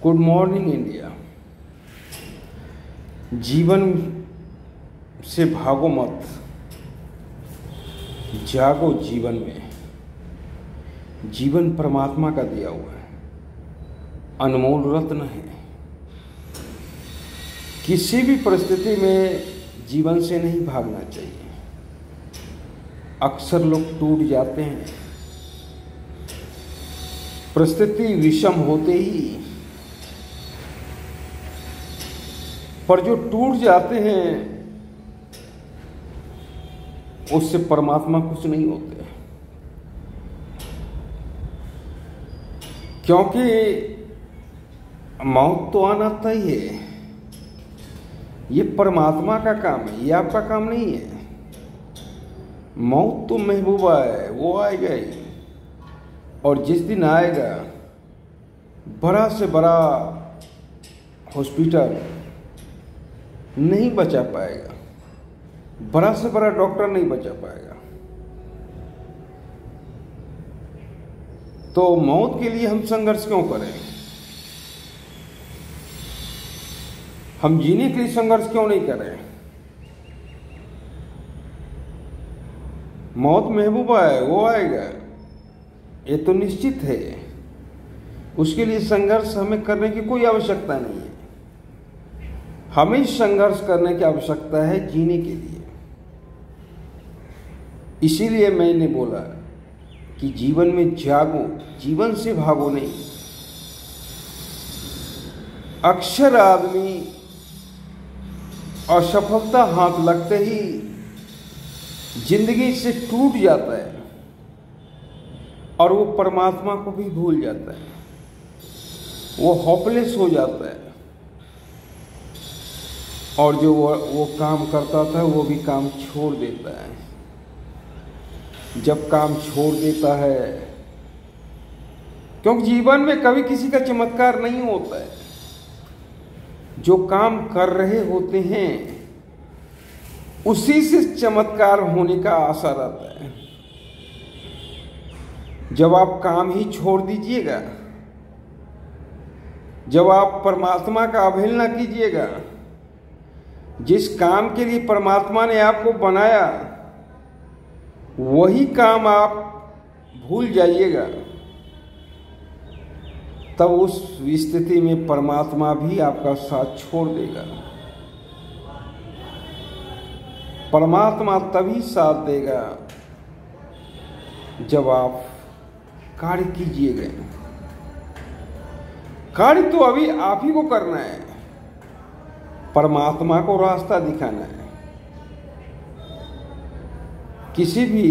Good morning India. जीवन से भागो मत, जागो जीवन में। जीवन परमात्मा का दिया हुआ है, अनमोल रत्न है। किसी भी परिस्थिति में जीवन से नहीं भागना चाहिए। अक्सर लोग टूट जाते हैं, परिस्थिति विषम होते ही, पर जो टूट जाते हैं उससे परमात्मा खुश नहीं होते, क्योंकि मौत तो आना तय है। ये परमात्मा का काम है, ये आपका काम नहीं है। मौत तो महबूबा है, वो आएगा ही, और जिस दिन आएगा बड़ा से बड़ा हॉस्पिटल नहीं बचा पाएगा, बड़ा से बड़ा डॉक्टर नहीं बचा पाएगा। तो मौत के लिए हम संघर्ष क्यों करें? हम जीने के लिए संघर्ष क्यों नहीं करें? मौत महबूबा है, वो आएगा, ये तो निश्चित है। उसके लिए संघर्ष हमें करने की कोई आवश्यकता नहीं है। हमें संघर्ष करने की आवश्यकता है जीने के लिए। इसीलिए मैंने बोला कि जीवन में जागो, जीवन से भागो नहीं। अक्सर आदमी असफलता हाथ लगते ही जिंदगी से टूट जाता है और वो परमात्मा को भी भूल जाता है, वो होपलेस हो जाता है, और जो वो काम करता था वो भी काम छोड़ देता है। जब काम छोड़ देता है, क्योंकि जीवन में कभी किसी का चमत्कार नहीं होता है। जो काम कर रहे होते हैं उसी से चमत्कार होने का आशा रहता है। जब आप काम ही छोड़ दीजिएगा, जब आप परमात्मा का अवहेलना कीजिएगा, जिस काम के लिए परमात्मा ने आपको बनाया वही काम आप भूल जाइएगा, तब उस स्थिति में परमात्मा भी आपका साथ छोड़ देगा। परमात्मा तभी साथ देगा जब आप कार्य कीजिएगा। कार्य तो अभी आप ही को करना है, परमात्मा को रास्ता दिखाना है। किसी भी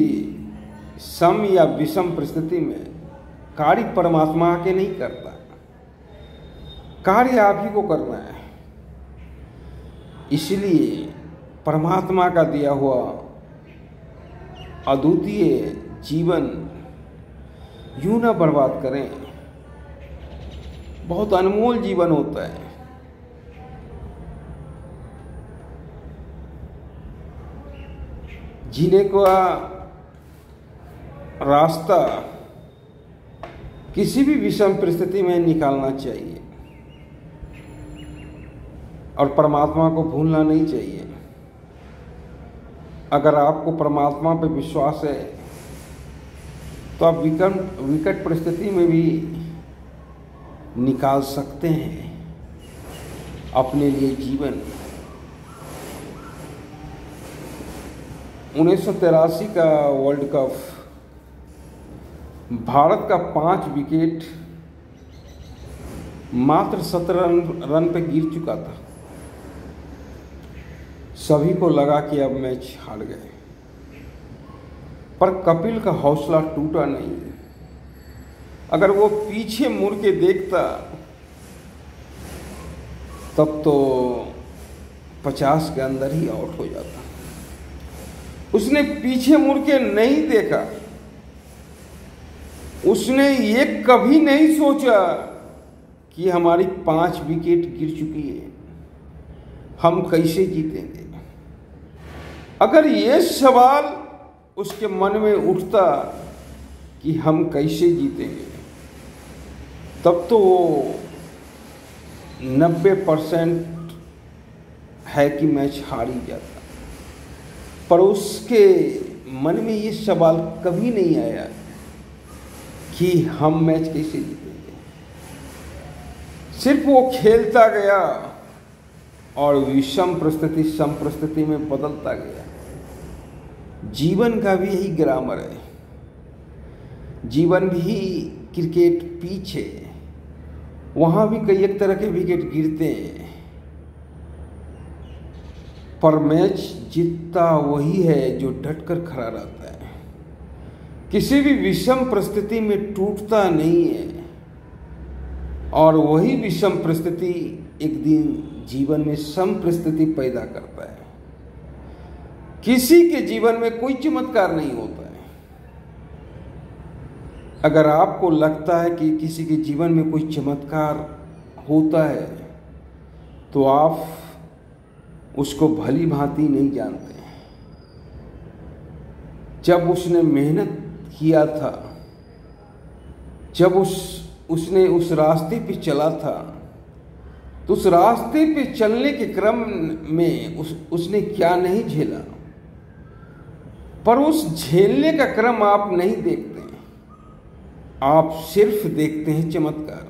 सम या विषम परिस्थिति में कार्य परमात्मा के नहीं करता, कार्य आप ही को करना है। इसलिए परमात्मा का दिया हुआ अद्वितीय जीवन यूं ना बर्बाद करें। बहुत अनमोल जीवन होता है। जीने का रास्ता किसी भी विषम परिस्थिति में निकालना चाहिए और परमात्मा को भूलना नहीं चाहिए। अगर आपको परमात्मा पर विश्वास है तो आप विकट परिस्थिति में भी निकाल सकते हैं अपने लिए जीवन। 1983 का वर्ल्ड कप, भारत का 5 विकेट मात्र 17 रन पे गिर चुका था। सभी को लगा कि अब मैच हार गए, पर कपिल का हौसला टूटा नहीं। अगर वो पीछे मुड़ के देखता तब तो 50 के अंदर ही आउट हो जाता। उसने पीछे मुड़ के नहीं देखा। उसने ये कभी नहीं सोचा कि हमारी 5 विकेट गिर चुकी है, हम कैसे जीतेंगे। अगर ये सवाल उसके मन में उठता कि हम कैसे जीतेंगे, तब तो वो 90% है कि मैच हार ही जाता, पर उसके मन में ये सवाल कभी नहीं आया कि हम मैच कैसे जीतेंगे। सिर्फ वो खेलता गया और विषम परिस्थिति सम परिस्थिति में बदलता गया। जीवन का भी यही ग्रामर है। जीवन भी क्रिकेट पिच है, वहाँ भी कई एक तरह के विकेट गिरते हैं, पर मैच जीतता वही है जो डटकर खड़ा रहता है, किसी भी विषम परिस्थिति में टूटता नहीं है। और वही विषम परिस्थिति एक दिन जीवन में सम परिस्थिति पैदा करता है। किसी के जीवन में कोई चमत्कार नहीं होता है। अगर आपको लगता है कि किसी के जीवन में कोई चमत्कार होता है तो आप उसको भली भांति नहीं जानते। जब उसने मेहनत किया था, जब उसने उस रास्ते पे चला था, तो उस रास्ते पे चलने के क्रम में उसने क्या नहीं झेला, पर उस झेलने का क्रम आप नहीं देखते। आप सिर्फ देखते हैं चमत्कार।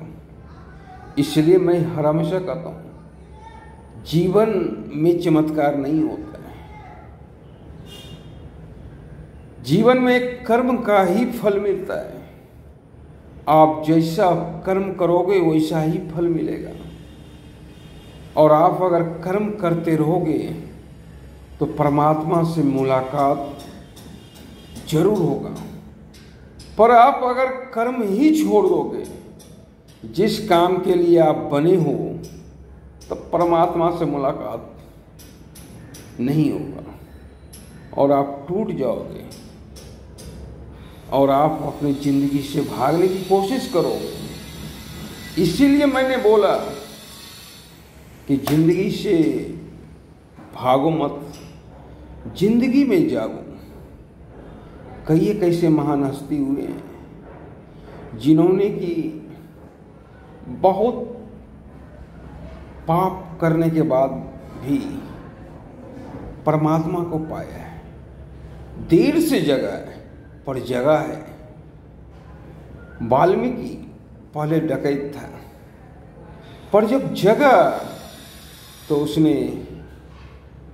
इसलिए मैं हर हमेशा कहता हूँ, जीवन में चमत्कार नहीं होता है। जीवन में एक कर्म का ही फल मिलता है। आप जैसा कर्म करोगे वैसा ही फल मिलेगा। और आप अगर कर्म करते रहोगे तो परमात्मा से मुलाकात जरूर होगा। पर आप अगर कर्म ही छोड़ दोगे, जिस काम के लिए आप बने हो, तो परमात्मा से मुलाकात नहीं होगा और आप टूट जाओगे और आप अपनी जिंदगी से भागने की कोशिश करोगे। इसीलिए मैंने बोला कि जिंदगी से भागो मत, जिंदगी में जागो। कई एक ऐसे महान हस्ती हुए हैं जिन्होंने कि बहुत पाप करने के बाद भी परमात्मा को पाया है। देर से जगा है पर जगा है। वाल्मीकि पहले डकैत था, पर जब जगा तो उसने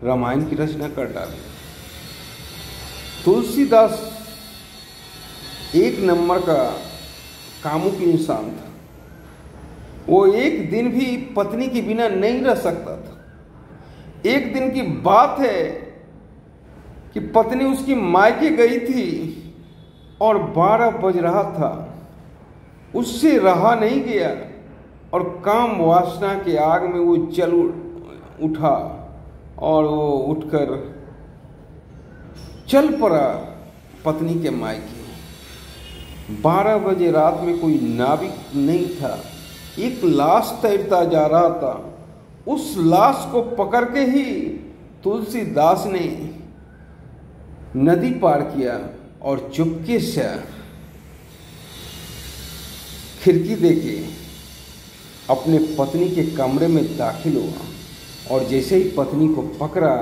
रामायण की रचना कर डाली। तुलसीदास एक नंबर का कामुक इंसान था। वो एक दिन भी पत्नी के बिना नहीं रह सकता था। एक दिन की बात है कि पत्नी उसकी मायके गई थी और 12 बज रहा था। उससे रहा नहीं गया और काम वासना के आग में वो जल उठा और वो उठकर चल पड़ा पत्नी के मायके। 12 बजे रात में कोई नाविक नहीं था। एक लाश तैरता जा रहा था। उस लाश को पकड़ के ही तुलसीदास ने नदी पार किया और चुपके से खिड़की देके अपने पत्नी के कमरे में दाखिल हुआ। और जैसे ही पत्नी को पकड़ा,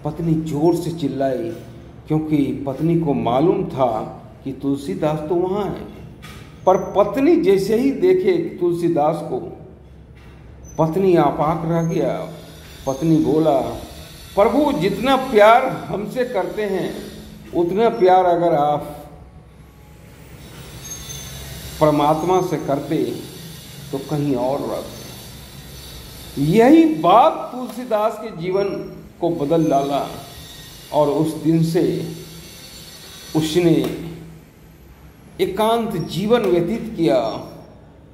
पत्नी जोर से चिल्लाई, क्योंकि पत्नी को मालूम था कि तुलसीदास तो वहाँ है। पर पत्नी जैसे ही देखे तुलसीदास को, पत्नी आपाक रह गया। पत्नी बोला, प्रभु जितना प्यार हमसे करते हैं उतना प्यार अगर आप परमात्मा से करते तो कहीं और रहते। यही बात तुलसीदास के जीवन को बदल डाला और उस दिन से उसने एकांत जीवन व्यतीत किया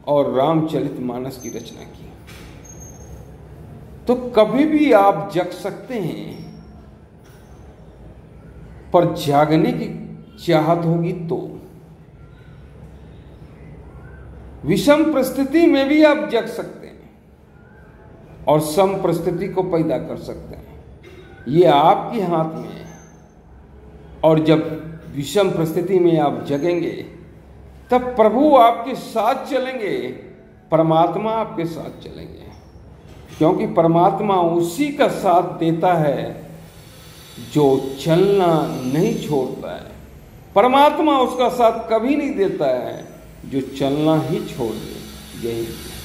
और रामचरितमानस की रचना की। तो कभी भी आप जग सकते हैं, पर जागने की चाहत होगी तो। विषम परिस्थिति में भी आप जग सकते हैं और सम परिस्थिति को पैदा कर सकते हैं। ये आपके हाथ में है। और जब विषम परिस्थिति में आप जगेंगे तब प्रभु आपके साथ चलेंगे, परमात्मा आपके साथ चलेंगे। क्योंकि परमात्मा उसी का साथ देता है जो चलना नहीं छोड़ता है। परमात्मा उसका साथ कभी नहीं देता है जो चलना ही छोड़ दे। जय हिंद।